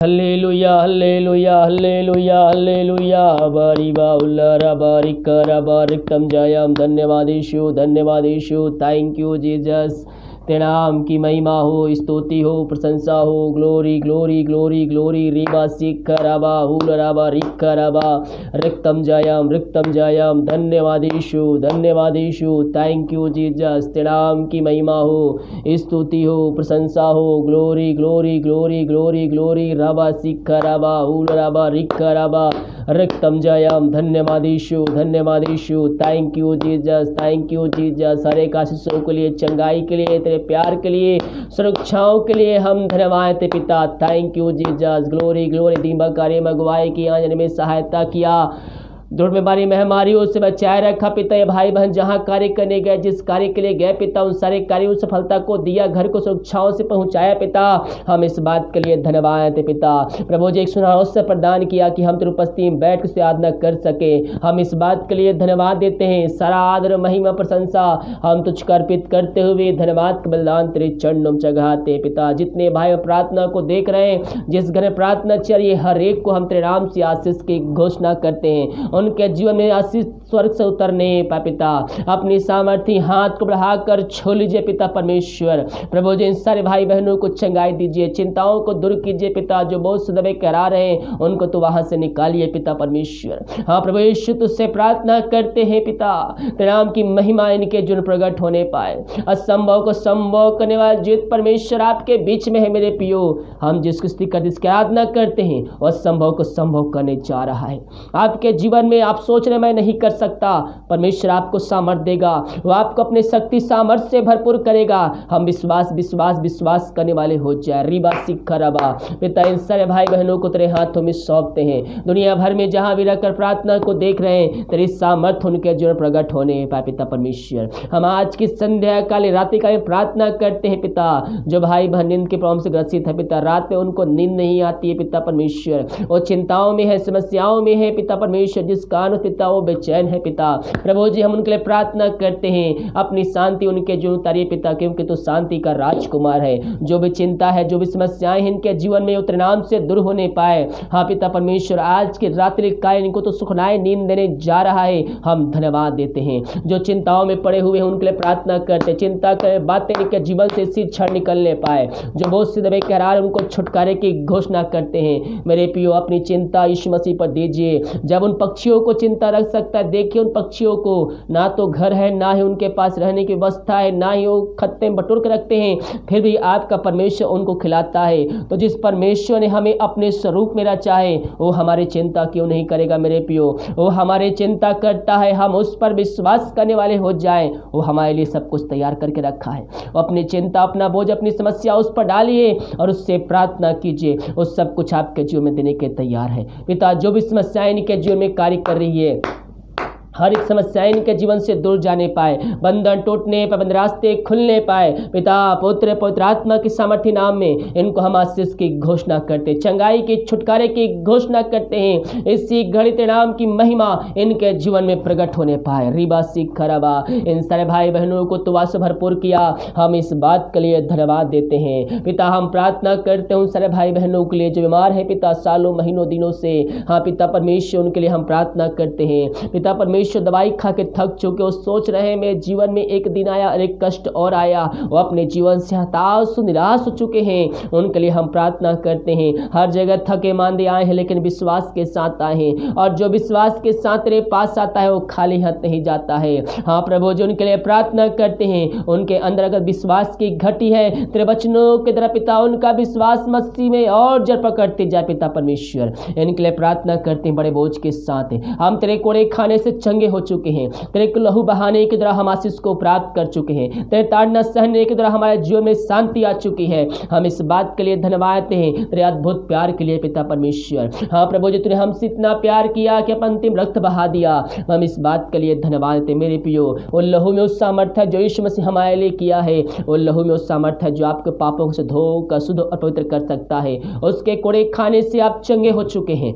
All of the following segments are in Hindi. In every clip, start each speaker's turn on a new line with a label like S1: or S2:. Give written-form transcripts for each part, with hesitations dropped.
S1: హల్లెలూయా హల్లెలూయా హల్లెలూయా హల్లెలూయా బారిబా ఉల్లారా బారికరా बारिकतम जयम धन्यवाद यीशु थैंक यू जीसस। तेरे नाम की महिमा हो, स्तुति हो, प्रशंसा हो। ग्लोरी ग्लोरी ग्लोरी ग्लोरी रीबा सिखराबा हुलराबा रिखराबा रिक्तम जयम धन्यवाद यीशु थैंक यू जीसस। तेरे नाम की महिमा हो, स्तुति हो, प्रशंसा हो। Glory glory glory glory glory राबा सिखराबा हुलराबा रिखराबा रिक्तम जयम धन्यवाद यीशु थैंक यू जीसस। हर एक आशीषों के लिए, चंगाई के लिए, तेरे प्यार के लिए, सुरक्षाओं के लिए हम धन्यवाद ते पिता। Thank you Jesus. Glory glory दीमक कार्य में अगुवाई की, आने में सहायता किया, दुर्ग बीमारी महामारियों से बचाए रखा पिता। ये भाई बहन जहाँ कार्य करने गए, जिस कार्य के लिए गए पिता, उन सारे कार्यों सफलता को दिया, घर को सुरक्षाओं से पहुंचाया पिता। हम इस बात के लिए धन्यवाद देते पिता। प्रभु जी एक सुनहरा अवसर प्रदान किया कि हम तेरी उपस्थिति में बैठ के आराधना कर सके। हम इस बात के लिए धन्यवाद देते हैं। सारा आदर महिमा प्रशंसा हम तुझको अर्पित करते हुए धन्यवाद का बलिदान तेरे चरणों में चढ़ाते पिता। जितने भाई प्रार्थना को देख रहे हैं, जिस घर में प्रार्थना चल रही है, हर एक को हम तेरे नाम से आशीष की घोषणा करते हैं। उनके जीवन में आशीष स्वर्ग से उतरने पाए पिता। अपनी सामर्थ्य हाथ को बढ़ाकर छू लीजिए पिता परमेश्वर। प्रभु जी इन सारे भाई बहनों को चंगाई दीजिए, चिंताओं को दूर कीजिए पिता। जो बहुत से दबे करा रहे हैं उनको तो वहां से निकालिए पिता परमेश्वर। हाँ प्रभु यीशु तुझसे प्रार्थना करते हैं पिता, तेरे नाम की महिमा इनके जीवन प्रकट होने पाए। असंभव को संभव करने वाला जीवित परमेश्वर आपके बीच में है मेरे पियो। हम जिसकी स्तुति करते, जिसकी आराधना करते हैं, वह असंभव को संभव करने जा रहा है। आपके जीवन में आप सोच रहे मैं नहीं कर सकता, परमेश्वर आपको सामर्थ देगा, वो आपको अपने शक्ति सामर्थ से भरपूर करेगा। हम विश्वास करने वाले हो जाए। रिबा सिखराबा पिता इन सारे भाई बहनों को तेरे हाथों में सौंपते हैं। दुनिया भर में जहां भी रहकर प्रार्थना को देख रहे हैं, तेरी सामर्थ उनके जीवन प्रकट होने पाए पिता परमेश्वर। हम आज की संध्या काले रात्रि काले प्रार्थना करते हैं पिता। जो भाई बहन नींद के प्रॉब्लम से ग्रसित है पिता, रात में उनको नींद नहीं आती है पिता परमेश्वर, वो चिंताओं में है, समस्याओं में है पिता परमेश्वर, जिस कारण पिता वो बेचैन है पिता। प्रभु जी हम उनके लिए प्रार्थना करते हैं, अपनी शांति उनके जीवन उतारिए पिता, क्योंकि तो शांति का राजकुमार है। जो भी चिंता है, जो भी समस्याएं हैं इनके जीवन में उतरे नाम से दूर होने पाए। हाँ पिता परमेश्वर आज की रात्रि काल इनको तो सुखनाए नींद देने जा रहा है। हम धन्यवाद देते हैं। जो चिंताओं में पड़े हुए हैं उनके लिए प्रार्थना करते, चिंता करे बातें इनके जीवन से इसी क्षण निकलने पाए। जो बहुत से दबे कह रहा है उनको छुटकारे की घोषणा करते हैं। मेरे पियो अपनी चिंता यीशु मसीह पर दीजिए। जब उन पक्षियों को चिंता रख सकता है, देखिए उन पक्षियों को ना तो घर है, ना ही उनके पास रहने की व्यवस्था है, ना ही वो खत्ते में बटोर के रखते हैं, फिर भी आपका परमेश्वर उनको खिलाता है। तो जिस परमेश्वर ने हमें अपने स्वरूप में रचा है, वो हमारी चिंता क्यों नहीं करेगा मेरे पियो। वो हमारी चिंता करता है, हम उस पर विश्वास करने वाले हो जाएं। वो हमारे लिए सब कुछ तैयार करके रखा है। अपनी चिंता, अपना बोझ, अपनी समस्या उस पर डालिए और उससे प्रार्थना कीजिए। वो सब कुछ आपके जीवन में देने के तैयार है पिता। जो भी समस्याएं इनके जीवन में कार्य कर रही है, हर एक समस्या इनके जीवन से दूर जाने पाए, बंधन टूटने पर, बंद रास्ते खुलने पाए पिता। पुत्र पवित्र आत्मा की सामर्थ्य नाम में इनको हम आशीष की घोषणा करते, चंगाई की, छुटकारे की घोषणा करते हैं। इसी घड़ी तेरे नाम की महिमा इनके जीवन में प्रकट होने पाए। रिबा सिखराबा इन सारे भाई बहनों को तुवा से भरपूर किया, हम इस बात के लिए धन्यवाद देते हैं पिता। हम प्रार्थना करते हैं उन सारे भाई बहनों के लिए जो बीमार है पिता, सालों महीनों दिनों से। हाँ पिता परमेश्वर उनके लिए हम प्रार्थना करते हैं पिता परमेश्वर। दवाई खा के थक चुके, वो सोच रहे हैं मेरे जीवन में एक दिन आया और एक कष्ट और आया, वो अपने जीवन से हताश निराश हो चुके हैं, उनके लिए हम प्रार्थना करते हैं। हर जगह थके मांदे आए हैं, लेकिन विश्वास के साथ आए हैं, और जो विश्वास के साथ तेरे पास आता है वो खाली हाथ नहीं जाता है। हाँ प्रभु जी उनके लिए प्रार्थना करते हैं। उनके अंदर अगर विश्वास की घटी है, तेरे वचनों की तरह पिता उनका विश्वास मसीह में और जड़ पकड़ते जाए पिता परमेश्वर। इनके लिए प्रार्थना करते हैं बड़े बोझ के साथ। हम तेरे कोड़े खाने से चंगे हो चुके हैं, तेरे लहू बहाने के द्वारा हम आशीष को प्राप्त कर चुके हैं, तेरे ताड़ना सहने के द्वारा हमारे जीवन में शांति आ चुकी है। हम इस बात के लिए धन्यवाद देते हैं, तेरे अद्भुत प्यार के लिए पिता परमेश्वर। हाँ प्रभु जी तूने हमसे इतना प्यार किया कि अपना अंतिम रक्त बहा दिया। हम इस बात के लिए धन्यवाद देते मेरे पियो। वो लहू में उस सामर्थ्य है जो यीशु मसीह हमारे लिए किया है, वो लहू में उस सामर्थ्य है जो आपके पापों से धोकर शुद्ध और पवित्र कर सकता है। उसके कोड़े खाने से आप चंगे हो चुके हैं।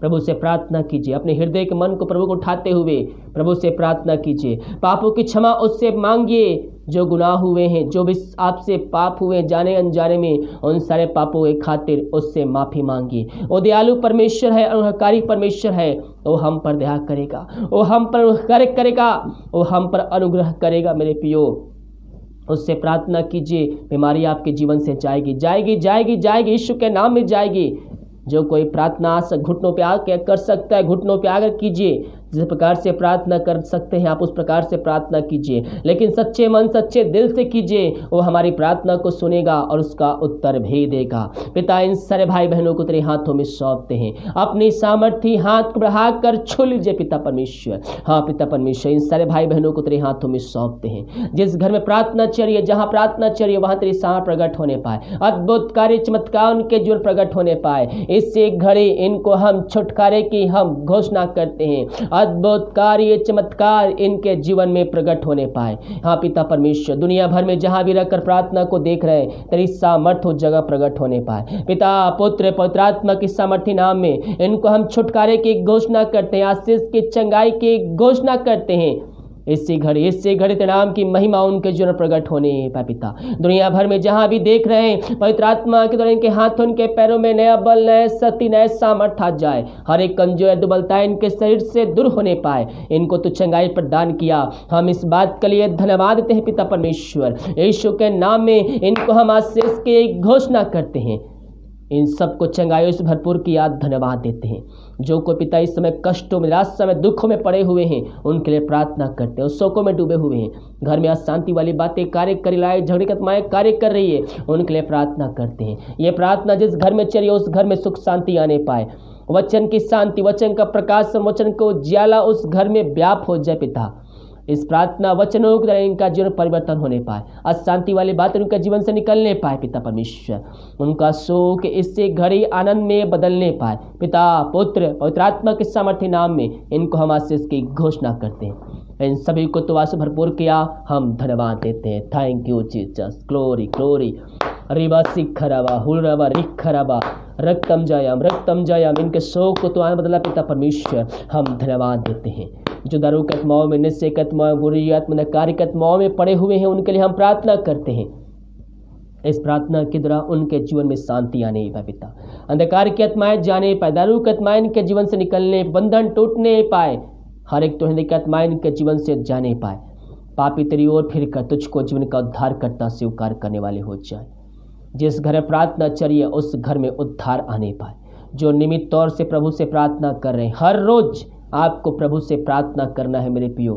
S1: प्रभु से प्रार्थना कीजिए, अपने हृदय के मन को प्रभु को उठाते हुए प्रभु से प्रार्थना कीजिए। पापों की क्षमा उससे मांगिए, जो गुनाह हुए हैं, जो भी आपसे पाप हुए जाने अनजाने में, उन सारे पापों के खातिर उससे माफ़ी मांगिए। वो दयालु परमेश्वर है, अनुग्रहकारी परमेश्वर है, वो हम पर दया करेगा, वो हम पर अनुग्रह करेगा, वो हम पर अनुग्रह करेगा। मेरे प्रियो, उससे प्रार्थना कीजिए, बीमारी आपके जीवन से जाएगी, जाएगी, जाएगी, जाएगी, यीशु के नाम में जाएगी। जो कोई प्रार्थना घुटनों पे आकर कर सकता है, घुटनों पे आकर कीजिए। जिस प्रकार से प्रार्थना कर सकते हैं आप, उस प्रकार से प्रार्थना कीजिए, लेकिन सच्चे मन सच्चे दिल से कीजिए। वो हमारी प्रार्थना को सुनेगा और उसका उत्तर भी देगा। पिता, इन सारे भाई बहनों को तेरे हाथों में सौंपते हैं। अपनी सामर्थ्य हाथ को बढ़ाकर छू लीजिए पिता परमेश्वर। हाँ पिता परमेश्वर, इन सारे भाई बहनों को तेरे हाथों में सौंपते हैं। जिस घर में प्रार्थना चलिए, जहाँ प्रार्थना चलिए, वहाँ तेरी सामर्थ प्रकट होने पाए, अद्भुत कार्य चमत्कार उनके जीवन प्रकट होने पाए। इससे घड़ी इनको हम छुटकारे की हम घोषणा करते हैं। अद्भुत कार्य चमत्कार इनके जीवन में प्रकट होने पाए। हाँ पिता परमेश्वर, दुनिया भर में जहां भी रहकर प्रार्थना को देख रहे हैं, तेरी सामर्थ उस जगह प्रकट होने पाए। पिता, पुत्र, पवित्रात्मा की सामर्थ्य नाम में इनको हम छुटकारे की घोषणा करते हैं, आशीष की, चंगाई की घोषणा करते हैं। इससे घड़ी तेरे नाम की महिमा उनके जीवन प्रकट होने पाए। पिता, दुनिया भर में जहां भी देख रहे हैं, पवित्र आत्मा के द्वारा इनके हाथों, इनके पैरों में नया बल, नया शक्ति, नया सामर्थ आ जाए। हर एक कमजोर दुर्बलता इनके शरीर से दूर होने पाए। इनको तो चंगाई प्रदान किया, हम इस बात के लिए धन्यवाद देते हैं पिता परमेश्वर। यीशु के नाम में इनको हम आशीष की घोषणा करते हैं। इन सबको चंगाई से भरपूर किया धन्यवाद देते हैं। जो कोई पिता इस समय कष्टों में, निराशा में, दुखों में पड़े हुए हैं, उनके लिए प्रार्थना करते हैं। शोकों में डूबे हुए हैं, घर में अशांति वाली बातें कार्य कर, लड़ाई झगड़े की आत्माएं कार्य कर रही है, उनके लिए प्रार्थना करते हैं। ये प्रार्थना जिस घर में चलिए, उस घर में सुख शांति आने पाए। वचन की शांति, वचन का प्रकाश, वचन को उजियाला उस घर में व्याप हो जाए। पिता, इस प्रार्थना वचनों के द्वारा इनका जीवन परिवर्तन होने पाए, अशांति वाली बातें उनके जीवन से निकलने पाए। पिता परमेश्वर, उनका शोक इससे घड़ी आनंद में बदलने पाए। पिता, पुत्र, पवित्र आत्मा के सामर्थ्य नाम में इनको हम आशीष की घोषणा करते हैं। इन सभी को तो आशीष भरपूर किया, हम धन्यवाद देते हैं। Thank you Jesus, glory glory. रिवा सिखरवा हुरवा रिखरवा रक्तम जयम। इनके शोक को तो आनंद बदला पिता परमेश्वर, हम धन्यवाद देते हैं। जो दारू के आत्माओं में, नशे के आत्माओं, बुरी आत्मा, नकारी के आत्माओं में पड़े हुए हैं, उनके लिए हम प्रार्थना करते हैं। इस प्रार्थना के द्वारा उनके जीवन में शांति आने पाए। पिता, अंधकार की आत्माएं जाने पाए, दारू की आत्माएं इनके जीवन से निकलने, बंधन टूटने पाए, हर एक तोड़ने की आत्माएं इनके जीवन से जाने पाए। पापी तेरी ओर फिर कर तुझको जीवन का उद्धार करता स्वीकार करने वाले हो जाए। जिस घर में प्रार्थना चलिए, उस घर में उद्धार आने पाए। जो नियमित तौर से प्रभु से प्रार्थना कर रहे हैं, हर रोज आपको प्रभु से प्रार्थना करना है मेरे प्रियो।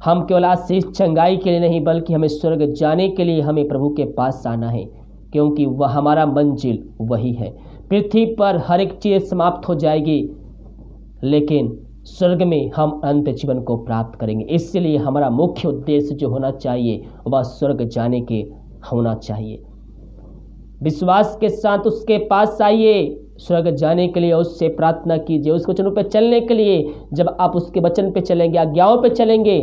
S1: हम केवल आशीष चंगाई के लिए नहीं, बल्कि हमें स्वर्ग जाने के लिए हमें प्रभु के पास आना है, क्योंकि वह हमारा मंजिल वही है। पृथ्वी पर हर एक चीज़ समाप्त हो जाएगी, लेकिन स्वर्ग में हम अनंत जीवन को प्राप्त करेंगे। इसलिए हमारा मुख्य उद्देश्य जो होना चाहिए, वह स्वर्ग जाने के होना चाहिए। विश्वास के साथ उसके पास आइए, स्वर्ग जाने के लिए उससे प्रार्थना कीजिए, उसके वचनों पर चलने के लिए। जब आप उसके वचन पे चलेंगे, आज्ञाओं पे चलेंगे,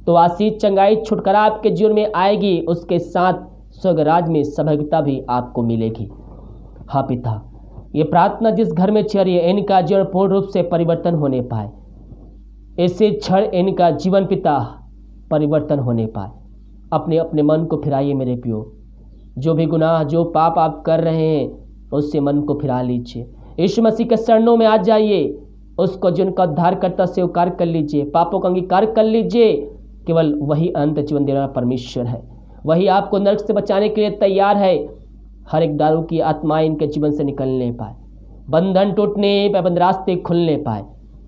S1: तो आशीष, चंगाई, छुटकारा आपके जीवन में आएगी। उसके साथ स्वर्ग राज में सहभागिता भी आपको मिलेगी। हाँ पिता, ये प्रार्थना जिस घर में चल रही है, इनका जीवन पूर्ण रूप से परिवर्तन होने पाए। ऐसे क्षण इनका जीवन पिता परिवर्तन होने पाए। अपने अपने मन को फिराइए मेरे प्रियो। जो भी गुनाह, जो पाप आप कर रहे हैं, उससे मन को फिरा लीजिए। यीशु मसीह के शरणों में आ जाइए, उसको जिनका उद्धार करता स्वीकार कर लीजिए, पापों का अंगीकार कर लीजिए। केवल वही अनंत जीवन देने वाला परमेश्वर है, वही आपको नरक से बचाने के लिए तैयार है। हर एक दारू की आत्माएं इनके जीवन से निकलने पाए, बंधन टूटने पाए, बंद रास्ते खुलने पाए।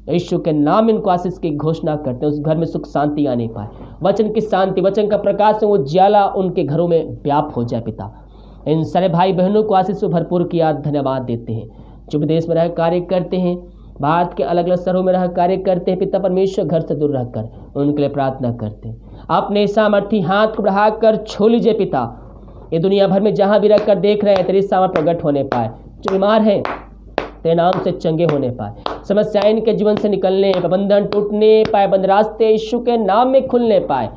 S1: यीशु के नाम इनको आशीष की घोषणा करते हैं। उस घर में सुख शांति आने पाए, वचन की शांति, वचन का प्रकाश, वो ज्वाला उनके घरों में व्याप हो जाए। पिता, इन सारे भाई बहनों को आशीष से भरपूर किया धन्यवाद देते हैं। जो विदेश में रह कार्य करते हैं, भारत के अलग अलग शहरों में रह कार्य करते हैं, पिता परमेश्वर घर से दूर रहकर उनके लिए प्रार्थना करते हैं। अपने सामर्थ्य हाथ को बढ़ाकर छू लीजिए पिता। ये दुनिया भर में जहाँ भी रहकर देख रहे हैं, तेरी सामर्थ प्रकट होने पाए। जो बीमार हैं, तेरे नाम से चंगे होने पाए, समस्याएं इनके जीवन से निकलने, बंधन टूटने पाए, बंद रास्ते यीशु के नाम में खुलने पाए।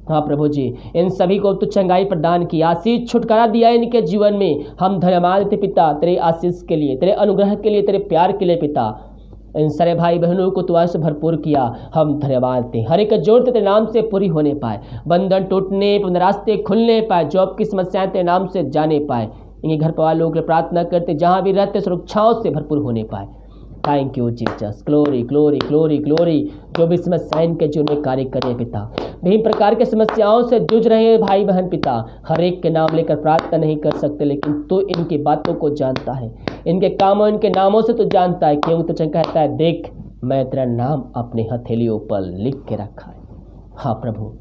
S1: हाँ प्रभु जी, इन सभी को तू चंगाई प्रदान की, आशीष छुटकारा दिया इनके जीवन में। हम धन्यवाद देते पिता तेरे आशीष के लिए, तेरे अनुग्रह के लिए, तेरे प्यार के लिए पिता। इन सारे भाई बहनों को तू आज से भरपूर किया, हम धन्यवाद देते। हर एक जरूरत तेरे नाम से पूरी होने पाए, बंधन टूटने, रास्ते खुलने पाए, जॉब की समस्याएं तेरे नाम से जाने पाए। इनके घर परिवार लोग प्रार्थना करते जहाँ भी रहते सुरक्षाओं से भरपूर होने पाए। Thank you Jesus, glory glory glory glory. जो भी समस्याएं इनके जीवन में कार्य करें पिता, विभिन्न प्रकार के समस्याओं से जूझ रहे हैं भाई बहन पिता, हर एक के नाम लेकर प्रार्थना नहीं कर सकते, लेकिन तू इनकी बातों को जानता है, इनके कामों इनके नामों से तू जानता है। क्यों तो कहता है देख मैं तेरा नाम अपने हथेलियों पर लिख के रखा है। हाँ प्रभु,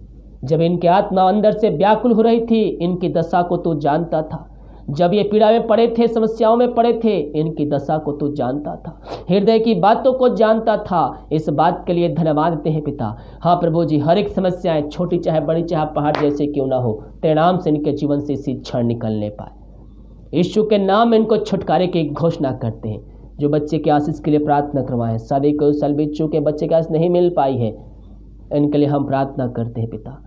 S1: जब इनकी आत्मा अंदर से व्याकुल हो रही थी, इनकी दशा को तू जानता था। जब ये पीड़ा में पड़े थे, समस्याओं में पड़े थे, इनकी दशा को तू जानता था, हृदय की बातों को जानता था। इस बात के लिए धन्यवाद देते हैं पिता। हाँ प्रभु जी, हर एक समस्याएं छोटी चाहे बड़ी चाहे पहाड़ जैसे क्यों ना हो, तेरे नाम से इनके जीवन से इसी क्षण निकलने पाए। यीशु के नाम में इनको छुटकारे की घोषणा करते हैं। जो बच्चे के आशीष के लिए प्रार्थना करवाएं, शादी को साल बीत चुके बच्चे के आशीष नहीं मिल पाई है, इनके लिए हम प्रार्थना करते हैं पिता।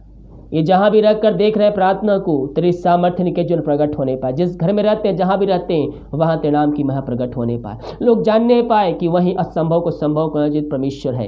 S1: ये जहाँ भी रहकर देख रहे हैं प्रार्थना को, तेरी सामर्थ्य इनके जीवन प्रकट होने पाए। जिस घर में रहते हैं, जहाँ भी रहते हैं, वहाँ तेरे नाम की महा प्रकट होने पाए। लोग जानने पाए कि वहीं असंभव को संभव करने वाला परमेश्वर है।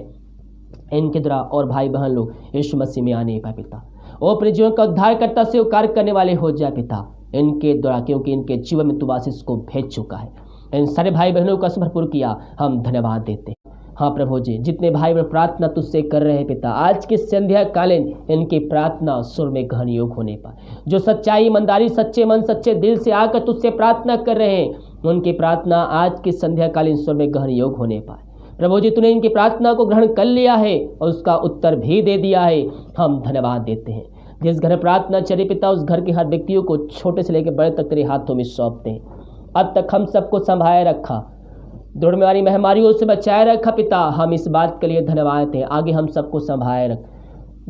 S1: इनके द्वारा और भाई बहन लोग यीशु मसीह में आने पाए पिता। वो अपने जीवन का उद्धारकर्ता से कार्य करने वाले हो जाए पिता इनके द्वारा, क्योंकि इनके जीवन में तू आशीष को भेज चुका है। इन सारे भाई बहनों का भरपूर किया, हम धन्यवाद देते हैं। हाँ प्रभु जी, जितने भाई बहन प्रार्थना तुझसे कर रहे हैं पिता, आज की संध्या कालीन इनकी प्रार्थना सुर में ग्रहण योग होने पाए। जो सच्चाई, ईमानदारी, सच्चे मन, सच्चे दिल से आकर तुझसे प्रार्थना कर रहे हैं, उनकी प्रार्थना आज की संध्या कालीन सुर में ग्रहण योग होने पाए। प्रभु जी, तूने इनकी प्रार्थना को ग्रहण कर लिया है और उसका उत्तर भी दे दिया है, हम धन्यवाद देते हैं। जिस घर प्रार्थना चली पिता, उस घर के हर व्यक्तियों को छोटे से लेकर बड़े तक तेरे हाथों में सौंपते हैं। अब तक हम सबको संभाले रखा, दौड़ने वाली महामारियों से बचाए रखा पिता, हम इस बात के लिए धन्यवाद दें। आगे हम सबको संभाले रख,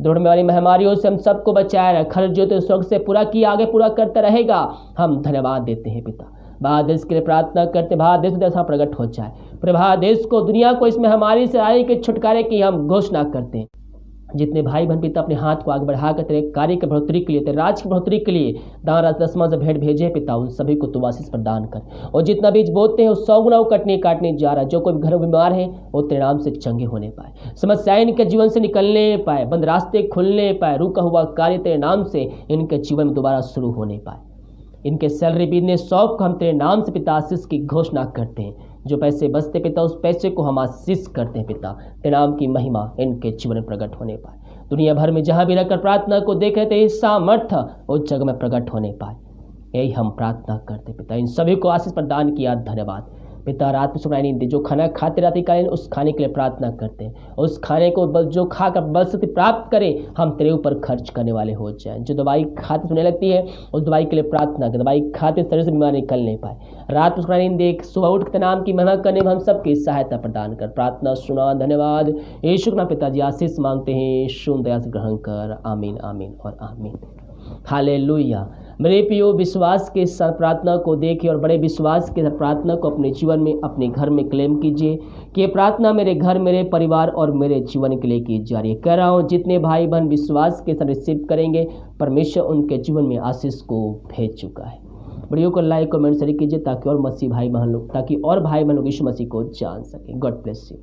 S1: दौड़ने वाली महामारियों से हम सबको बचाए रख, हर जो तो स्वर्ग से पूरा किया आगे पूरा करता रहेगा, हम धन्यवाद देते हैं पिता। भारत देश के लिए प्रार्थना करते, भारत देश में जैसा प्रकट हो जाए, पूरे भारत देश को, दुनिया को इस महामारी से आए के छुटकारे की हम घोषणा करते हैं। जितने भाई बहन पिता अपने हाथ को आगे बढ़ाकर तेरे कार्य की बढ़ोतरी के लिए, तेरे राज की बढ़ोतरी के लिए दान दसवां से भेंट भेजे पिता, उन सभी को तू आशीष प्रदान कर। और जितना बीज बोते हैं उस 100 गुना वो काटने जा रहा है। जो कोई घर बीमार है वो तेरे नाम से चंगे होने पाए, समस्याएं इनके जीवन से निकलने पाए, बंद रास्ते खुलने पाए, रुका हुआ कार्य तेरे नाम से इनके जीवन में दोबारा शुरू होने पाए। इनके सैलरी बिजनेस शॉप को हम तेरे नाम से पिता आशीष की घोषणा करते हैं। जो पैसे बचते पिता, उस पैसे को हम आशीष करते हैं पिता, तेरे नाम की महिमा इनके जीवन में प्रकट होने पाए। दुनिया भर में जहाँ भी रहकर प्रार्थना को देख रहे थे, सामर्थ्य उस जगह में प्रकट होने पाए, यही हम प्रार्थना करते पिता। इन सभी को आशीष प्रदान किया, धन्यवाद पिता। रात में सुनाई नहीं दी, जो खाना खाते रात कालीन उस खाने के लिए प्रार्थना करते हैं, उस खाने को जो खाकर बल शक्ति प्राप्त करें, हम तेरे ऊपर खर्च करने वाले हो जाएं। जो दवाई खाते सुनने लगती है, उस दवाई के लिए प्रार्थना कर, दवाई खाते शरीर से बीमारी निकलने पाए। रात में सुनाई नहीं देख, सुबह उठ के नाम की महिमा करने में हम सबकी सहायता प्रदान कर। प्रार्थना सुना, धन्यवाद यीशु के नाम पिताजी, आशीष मांगते हैं, यीशु दया से ग्रहण कर। आमीन आमीन और आमीन। हालेलुया। मेरे प्रियो, विश्वास के साथ प्रार्थना को देखिए और बड़े विश्वास के साथ प्रार्थना को अपने जीवन में, अपने घर में क्लेम कीजिए कि ये प्रार्थना मेरे घर, मेरे परिवार और मेरे जीवन के लिए की जा रही है। कह रहा हूँ, जितने भाई बहन विश्वास के साथ रिसीव करेंगे, परमेश्वर उनके जीवन में आशीष को भेज चुका है। वीडियो को लाइक कमेंट शेयर कीजिए ताकि और भाई बहन लोग यीशु मसीह को जान सकें। God bless you.